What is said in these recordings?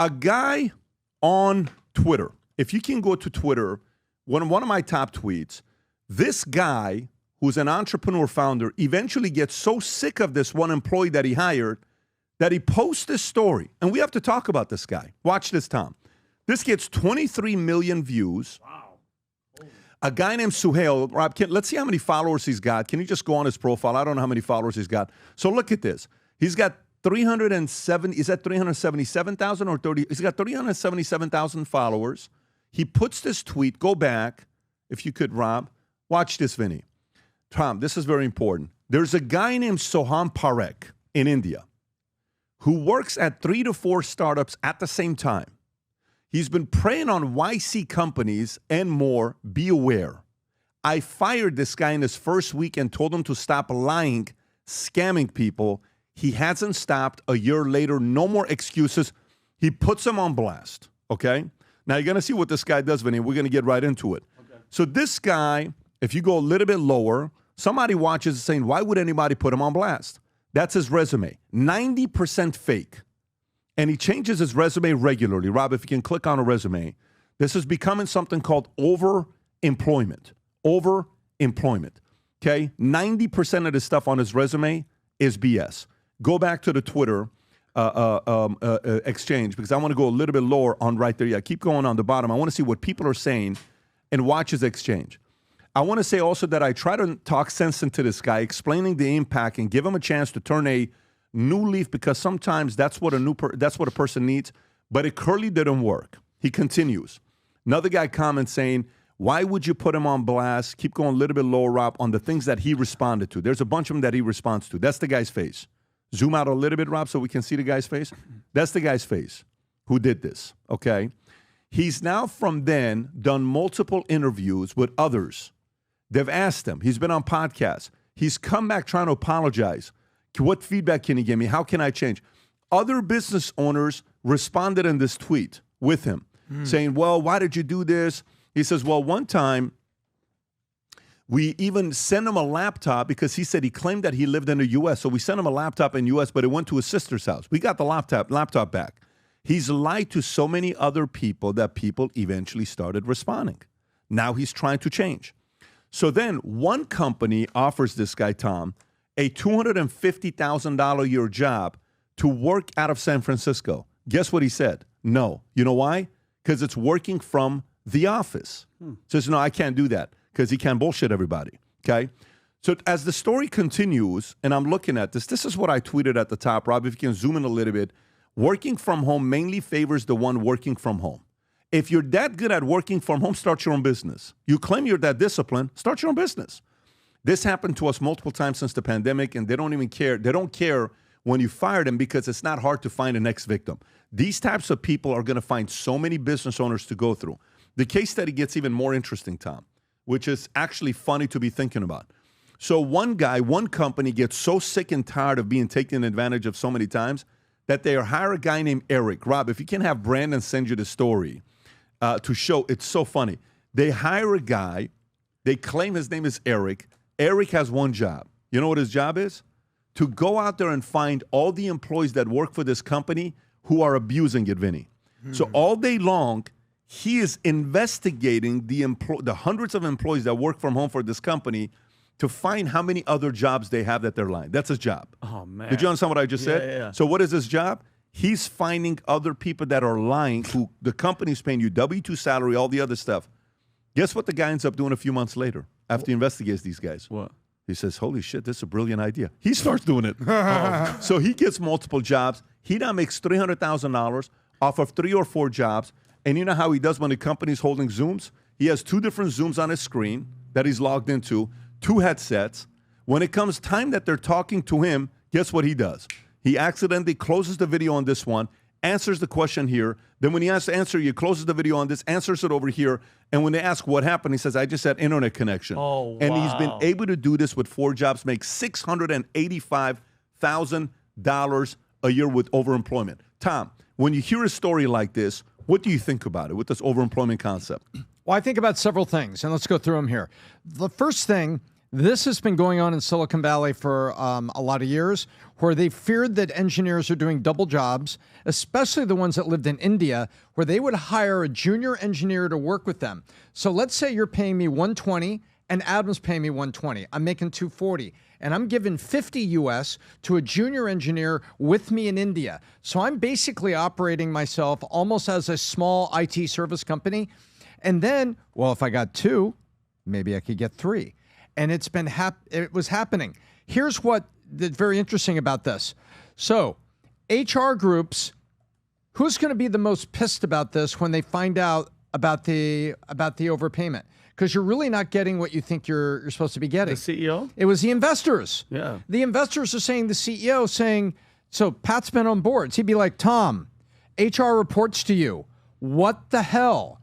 A guy on Twitter, if you can go to Twitter, one of my top tweets, this guy who's an entrepreneur founder eventually gets so sick of this one employee that he hired that he posts this story. And we have to talk about this guy. Watch this, Tom. This gets 23 million views. Wow. A guy named Suhail, Rob, let's see how many followers he's got. Can you just go on his profile? I don't know how many followers he's got. So look at this. He's got 370, is that 377,000 or 30? He's got 377,000 followers. He puts this tweet, go back, if you could, Rob. Watch this, Vinny. Tom, this is very important. There's a guy named Soham Parekh in India who works at 3 to 4 startups at the same time. He's been preying on YC companies and more. Be aware. I fired this guy in his first week and told him to stop lying, scamming people. He hasn't stopped. A year later, no more excuses. He puts them on blast, okay? Now, you're going to see what this guy does, Vinny. We're going to get right into it. Okay. So this guy, if you go a little bit lower, somebody watches saying, why would anybody put him on blast? That's his resume. 90% fake. And he changes his resume regularly. Rob, if you can click on a resume, this is becoming something called overemployment. Overemployment. Okay? 90% of the stuff on his resume is BS. Go back to the Twitter exchange because I want to go a little bit lower on right there. Yeah, keep going on the bottom. I want to see what people are saying and watch his exchange. I want to say also that I try to talk sense into this guy, explaining the impact and give him a chance to turn a new leaf because sometimes that's what a person needs, but it clearly didn't work. He continues. Another guy comments saying, why would you put him on blast? Keep going a little bit lower, Rob, on the things that he responded to. There's a bunch of them that he responds to. That's the guy's face. Zoom out a little bit, Rob, so we can see the guy's face. That's the guy's face who did this, okay? He's now from then done multiple interviews with others. They've asked him. He's been on podcasts. He's come back trying to apologize. What feedback can he give me? How can I change? Other business owners responded in this tweet with him, saying, well, why did you do this? He says, well, one time we even sent him a laptop because he said he claimed that he lived in the U.S. So we sent him a laptop in the U.S., but it went to his sister's house. We got the laptop back. He's lied to so many other people that people eventually started responding. Now he's trying to change. So then one company offers this guy, Tom, a $250,000 a year job to work out of San Francisco. Guess what he said? No. You know why? Because it's working from the office. Says, no, I can't do that because he can't bullshit everybody, okay? So as the story continues, and I'm looking at this, this is what I tweeted at the top, Rob, if you can zoom in a little bit. Working from home mainly favors the one working from home. If you're that good at working from home, start your own business. You claim you're that disciplined, start your own business. This happened to us multiple times since the pandemic, and they don't even care. They don't care when you fire them because it's not hard to find the next victim. These types of people are going to find so many business owners to go through. The case study gets even more interesting, Tom, which is actually funny to be thinking about. So one company gets so sick and tired of being taken advantage of so many times that they hire a guy named Eric. Rob, if you can have Brandon send you the story to show, it's so funny. They hire a guy. They claim his name is Eric. Eric has one job. You know what his job is? To go out there and find all the employees that work for this company who are abusing it, Vinny. So all day long, he is investigating the hundreds of employees that work from home for this company to find how many other jobs they have that they're lying. That's his job. Oh, man. Did you understand what I just said? Yeah. So what is his job? He's finding other people that are lying who the company's paying you W-2 salary, all the other stuff. Guess what the guy ends up doing a few months later after he investigates these guys? What? He says, holy shit, this is a brilliant idea. He starts doing it. So he gets multiple jobs. He now makes $300,000 off of 3 or 4 jobs. And you know how he does when the company's holding Zooms? He has 2 different Zooms on his screen that he's logged into, 2 headsets. When it comes time that they're talking to him, guess what he does? He accidentally closes the video on this one, answers the question here. Then when he has to answer, he closes the video on this, answers it over here. And when they ask what happened, he says, I just had internet connection. Oh, wow. And he's been able to do this with 4 jobs, make $685,000 a year with overemployment. Tom, when you hear a story like this, what do you think about it with this overemployment concept? Well, I think about several things, and let's go through them here. The first thing, This has been going on in Silicon Valley for a lot of years, where they feared that engineers are doing double jobs, especially the ones that lived in India, where they would hire a junior engineer to work with them. So let's say you're paying me $120 and Adam's paying me $120. I'm making $240, and I'm giving $50 US to a junior engineer with me in India. So I'm basically operating myself almost as a small IT service company. And then, well, if I got 2, maybe I could get 3. And it was happening. Here's what is very interesting about this. So HR groups, who's going to be the most pissed about this when they find out about the overpayment? Because you're really not getting what you think you're supposed to be getting. The CEO? It was the investors. Yeah. The investors are saying, the CEO saying, so Pat's been on boards. He'd be like, Tom, HR reports to you. What the hell?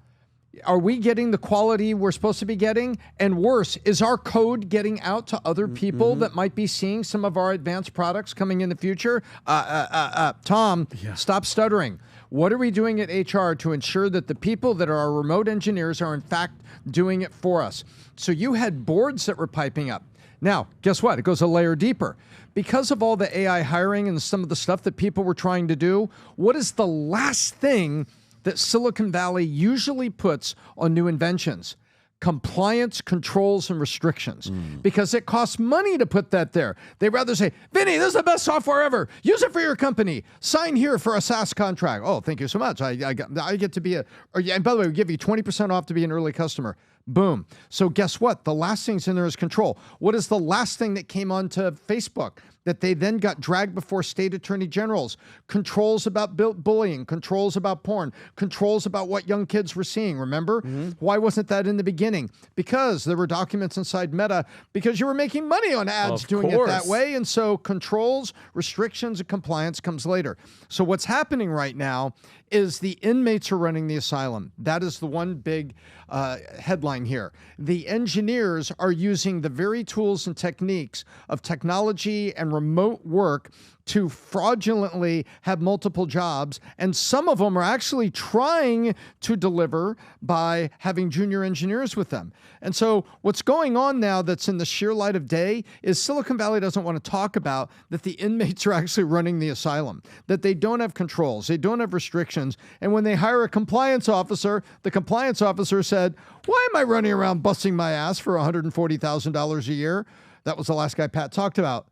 Are we getting the quality we're supposed to be getting? And worse, is our code getting out to other people that might be seeing some of our advanced products coming in the future? Tom, stop stuttering. What are we doing at HR to ensure that the people that are our remote engineers are in fact doing it for us? So you had boards that were piping up. Now, guess what? It goes a layer deeper. Because of all the AI hiring and some of the stuff that people were trying to do, what is the last thing that Silicon Valley usually puts on new inventions? Compliance, controls, and restrictions. Because it costs money to put that there. They'd rather say, Vinny, this is the best software ever. Use it for your company. Sign here for a SaaS contract. Oh, thank you so much. I get to be and by the way, we give you 20% off to be an early customer. Boom. So guess what? The last thing's in there is control. What is the last thing that came onto Facebook that they then got dragged before state attorney generals? Controls about bullying, controls about porn, controls about what young kids were seeing. Remember? Why wasn't that in the beginning? Because there were documents inside Meta, because you were making money on ads doing it that way. And so controls, restrictions, and compliance comes later. So what's happening right now is the inmates are running the asylum. That is the one big headline here. The engineers are using the very tools and techniques of technology and remote work to fraudulently have multiple jobs. And some of them are actually trying to deliver by having junior engineers with them. And so what's going on now that's in the sheer light of day is Silicon Valley doesn't want to talk about that the inmates are actually running the asylum, that they don't have controls, they don't have restrictions. And when they hire a compliance officer, the compliance officer said, why am I running around busting my ass for $140,000 a year? That was the last guy Pat talked about.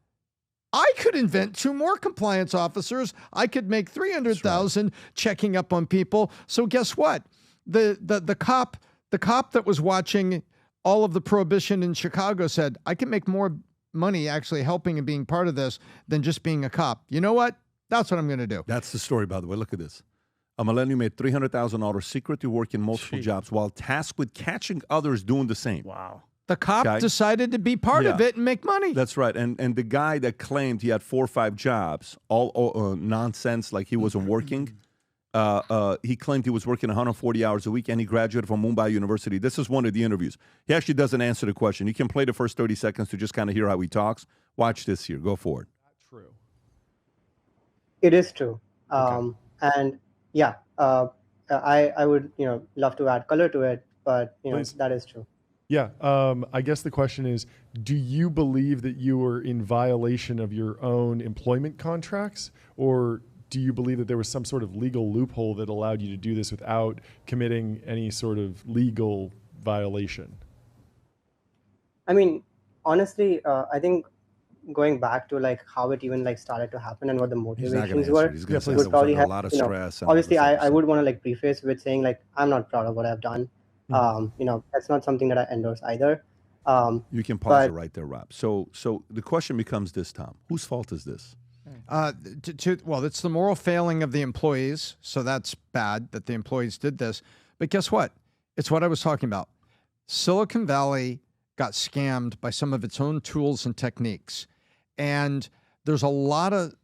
I could invent 2 more compliance officers. I could make 300,000 checking up on people. So guess what? The cop that was watching all of the prohibition in Chicago said, I can make more money actually helping and being part of this than just being a cop. You know what? That's what I'm going to do. That's the story, by the way. Look at this. A millennial made $300,000 secretly working multiple jobs while tasked with catching others doing the same. Wow. The cop decided to be part of it and make money. That's right. And the guy that claimed he had 4 or 5 jobs, all nonsense, like he wasn't working, he claimed he was working 140 hours a week, and he graduated from Mumbai University. This is one of the interviews. He actually doesn't answer the question. You can play the first 30 seconds to just kind of hear how he talks. Watch this here. Go for it. Not true. It is true. And yeah, I would love to add color to it, but that is true. Yeah, I guess the question is, do you believe that you were in violation of your own employment contracts, or do you believe that there was some sort of legal loophole that allowed you to do this without committing any sort of legal violation? I mean, honestly, I think going back to like how it even like started to happen and what the motivations were, would probably have a lot of stress. Obviously, I would want to like preface with saying like I'm not proud of what I've done. That's not something that I endorse either. You can pause it right there, Rob. So the question becomes this, Tom. Whose fault is this? Well, it's the moral failing of the employees. So that's bad that the employees did this. But guess what? It's what I was talking about. Silicon Valley got scammed by some of its own tools and techniques. And there's a lot of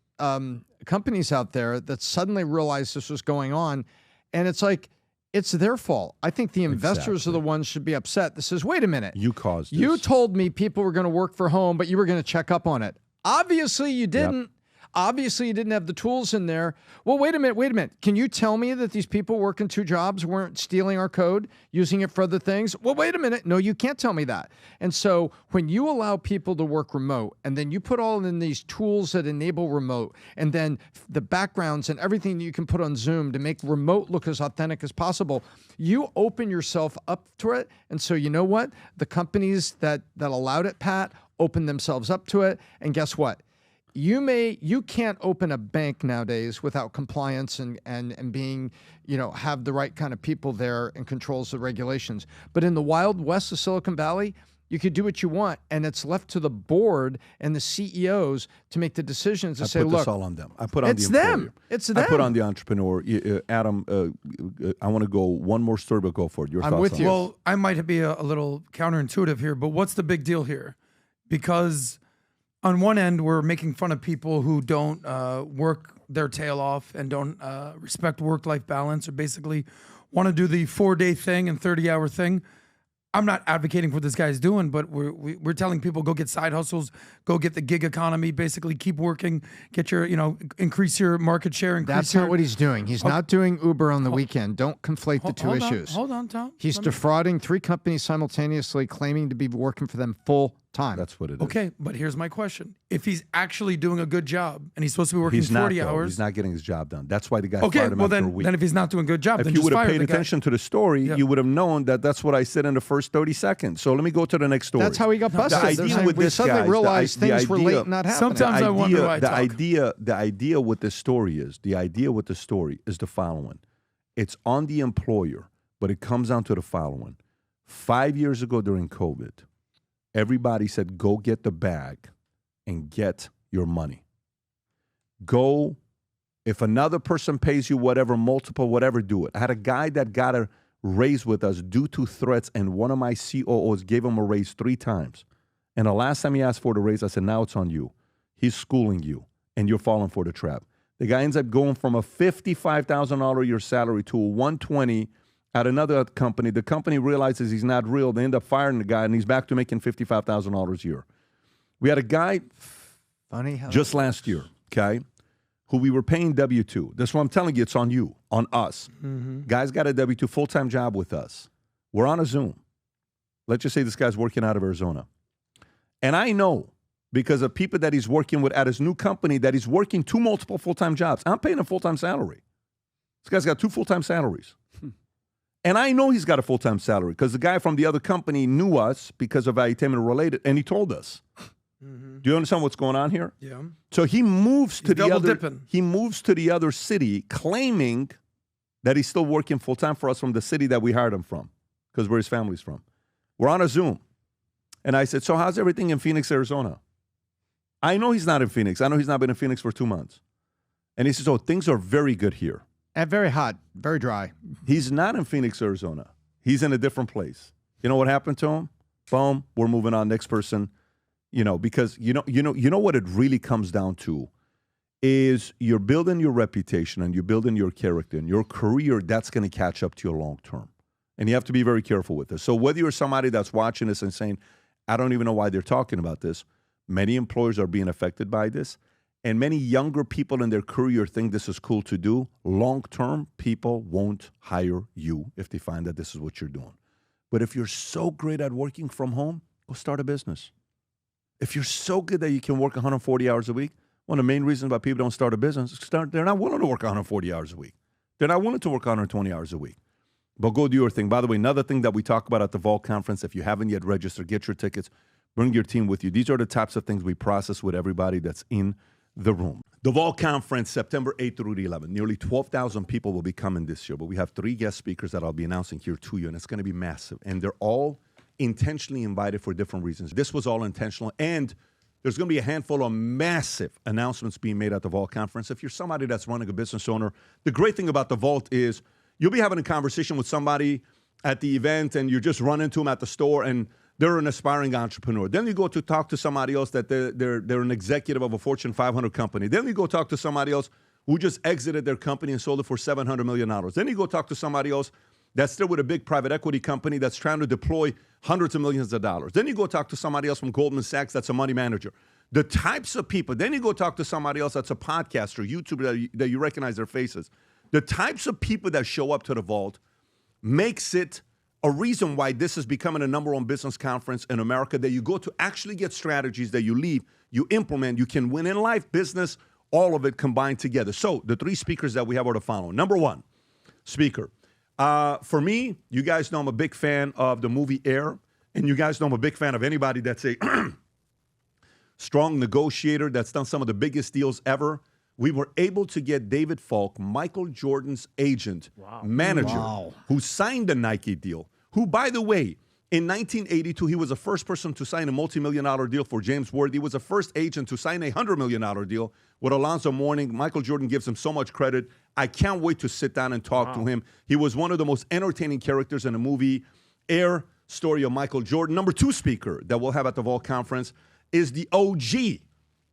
companies out there that suddenly realized this was going on. And it's like, it's their fault. I think the investors are the ones should be upset. This is, wait a minute. You caused this. You told me people were going to work for home, but you were going to check up on it. Obviously, you didn't. Obviously, you didn't have the tools in there. Well, wait a minute. Can you tell me that these people working 2 jobs weren't stealing our code, using it for other things? Well, wait a minute. No, you can't tell me that. And so when you allow people to work remote, and then you put all in these tools that enable remote, and then the backgrounds and everything that you can put on Zoom to make remote look as authentic as possible, you open yourself up to it. And so you know what? The companies that allowed it, Pat, open themselves up to it. And guess what? You can't open a bank nowadays without compliance and being, have the right kind of people there and controls the regulations. But in the wild west of Silicon Valley, you could do what you want, and it's left to the board and the CEOs to make the decisions to say, look, this all on them. I put on the employer. It's them. I put on the entrepreneur. Adam, I want to go one more story, but go for it. Your thoughts with on you. this? Well, I might be a little counterintuitive here, but what's the big deal here? Because on one end, we're making fun of people who don't work their tail off and don't respect work-life balance, or basically want to do the 4-day thing and 30-hour thing. I'm not advocating for what this guy's doing, but we're telling people, go get side hustles, go get the gig economy, basically keep working, get your, increase your market share. That's not what he's doing. He's not doing Uber on the weekend. Don't conflate the two issues. Hold on, Tom. He's defrauding 3 companies simultaneously, claiming to be working for them full time. That's what it is. Okay, but here's my question. If he's actually doing a good job and he's supposed to be working 40 hours. He's not getting his job done. That's why the guy fired him after a week. Then if he's not doing a good job, if then you just would have fire paid the guy. attention to the story, you would have known that that's what I said in the first 30 seconds. So let me go to the next story. That's how he got busted. The idea with we this suddenly guy, realized things were late, not happening. Sometimes I wonder why I talk. The idea with this story is the following. It's on the employer, but it comes down to the following. 5 years ago during COVID, everybody said, go get the bag and get your money. Go, if another person pays you whatever, multiple, whatever, do it. I had a guy that got a raise with us due to threats, and one of my COOs gave him a raise 3 times. And the last time he asked for the raise, I said, now it's on you. He's schooling you, and you're falling for the trap. The guy ends up going from a $55,000 a year salary to a $120,000 at another company. The company realizes he's not real. They end up firing the guy, and he's back to making $55,000 a year. We had a guy just last year, okay, who we were paying W-2. That's what I'm telling you. It's on you, on us. Mm-hmm. Guy's got a W-2 full-time job with us. We're on a Zoom. Let's just say this guy's working out of Arizona. And I know, because of people that he's working with at his new company, that he's working 2 multiple full-time jobs. I'm paying a full-time salary. This guy's got 2 full-time salaries. And I know he's got a full-time salary because the guy from the other company knew us because of Valuetainment related, and he told us. Mm-hmm. Do you understand what's going on here? Yeah. So he moves to he moves to the other city, claiming that he's still working full-time for us from the city that we hired him from, because where his family's from. We're on a Zoom. And I said, so how's everything in Phoenix, Arizona? I know he's not in Phoenix. I know he's not been in Phoenix for 2 months. And he says, oh, things are very good here. And very hot, very dry. He's not in Phoenix, Arizona. He's in a different place. You know what happened to him? Boom, we're moving on. Next person. Because you know what it really comes down to is you're building your reputation and you're building your character and your career. That's going to catch up to you long term, and you have to be very careful with this. So whether you're somebody that's watching this and saying, "I don't even know why they're talking about this," many employers are being affected by this, and many younger people in their career think this is cool to do. Long term, people won't hire you if they find that this is what you're doing. But if you're so great at working from home, go start a business. If you're so good that you can work 140 hours a week, one of the main reasons why people don't start a business is they're not willing to work 140 hours a week. They're not willing to work 120 hours a week. But go do your thing. By the way, another thing that we talk about at the Vault Conference, if you haven't yet registered, get your tickets, bring your team with you. These are the types of things we process with everybody that's in the room. The Vault Conference, September 8th through the 11th. Nearly 12,000 people will be coming this year, but we have 3 guest speakers that I'll be announcing here to you, and it's going to be massive. And they're all intentionally invited for different reasons. This was all intentional, and there's going to be a handful of massive announcements being made at the Vault Conference. If you're somebody that's running a business owner, the great thing about the Vault is you'll be having a conversation with somebody at the event, and you just run into them at the store, and they're an aspiring entrepreneur. Then you go to talk to somebody else that they're an executive of a Fortune 500 company. Then you go talk to somebody else who just exited their company and sold it for $700 million. Then you go talk to somebody else that's still with a big private equity company that's trying to deploy hundreds of millions of dollars. Then you go talk to somebody else from Goldman Sachs that's a money manager. The types of people, then you go talk to somebody else that's a podcaster, YouTuber, that you recognize their faces. The types of people that show up to the vault makes it a reason why this is becoming a number one business conference in America, that you go to actually get strategies that you leave, you implement, you can win in life, business, all of it combined together. So the three speakers that we have are the following. Number one speaker. For me, you guys know I'm a big fan of the movie Air, and you guys know I'm a big fan of anybody that's a strong negotiator that's done some of the biggest deals ever. We were able to get David Falk, Michael Jordan's agent, manager, who signed the Nike deal, who, by the way, in 1982, he was the first person to sign a multi-million-dollar deal for James Worthy. He was the first agent to sign a $100 million deal with Alonzo Mourning. Michael Jordan gives him so much credit. I can't wait to sit down and talk to him. He was one of the most entertaining characters in the movie Air, story of Michael Jordan. Number two speaker that we'll have at the Vault Conference is the OG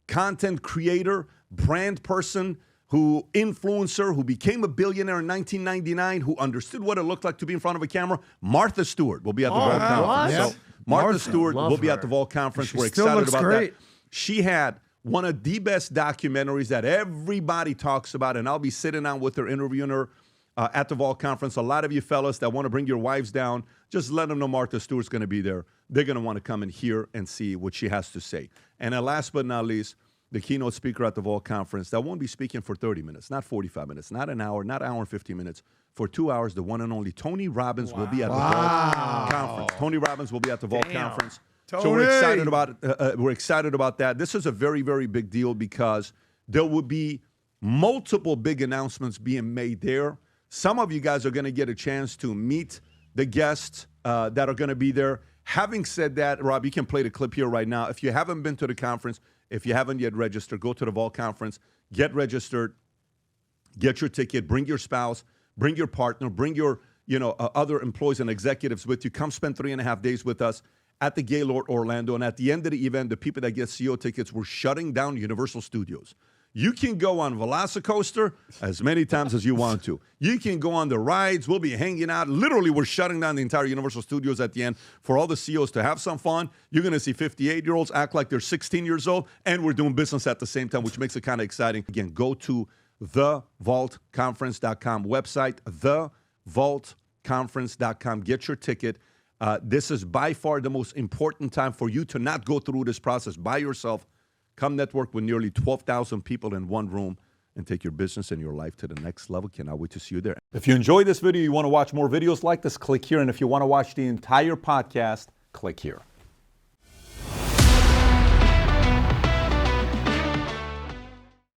content creator, brand person, influencer, who became a billionaire in 1999, who understood what it looked like to be in front of a camera. Martha Stewart will be at the Vault Conference. Yes. So Martha Stewart will be at the Vault Conference. We're excited about that. She had one of the best documentaries that everybody talks about, and I'll be sitting down with her, interviewing her at the Vault Conference. A lot of you fellas that want to bring your wives down, just let them know Martha Stewart's going to be there. They're going to want to come and hear and see what she has to say. And then last but not least, the keynote speaker at the Vault Conference that won't be speaking for 30 minutes, not 45 minutes, not an hour, not an hour and 50 minutes. For 2 hours, the one and only Tony Robbins will be at the Vault Conference. Tony Robbins will be at the Vault Conference. Tony. So we're excited about that. This is a very, very big deal because there will be multiple big announcements being made there. Some of you guys are going to get a chance to meet the guests that are going to be there. Having said that, Rob, you can play the clip here right now. If you haven't been to the conference, if you haven't yet registered, go to the Vault Conference, get registered, get your ticket, bring your spouse, bring your partner, bring your other employees and executives with you. Come spend 3.5 days with us at the Gaylord Orlando. And at the end of the event, the people that get CEO tickets, we're shutting down Universal Studios. You can go on Velocicoaster as many times as you want to. You can go on the rides. We'll be hanging out. Literally, we're shutting down the entire Universal Studios at the end for all the CEOs to have some fun. You're going to see 58-year-olds act like they're 16 years old, and we're doing business at the same time, which makes it kind of exciting. Again, go to thevaultconference.com website, thevaultconference.com. Get your ticket. This is by far the most important time for you to not go through this process by yourself. Come network with nearly 12,000 people in one room and take your business and your life to the next level. Cannot wait to see you there. If you enjoyed this video, you want to watch more videos like this, click here. And if you want to watch the entire podcast, click here.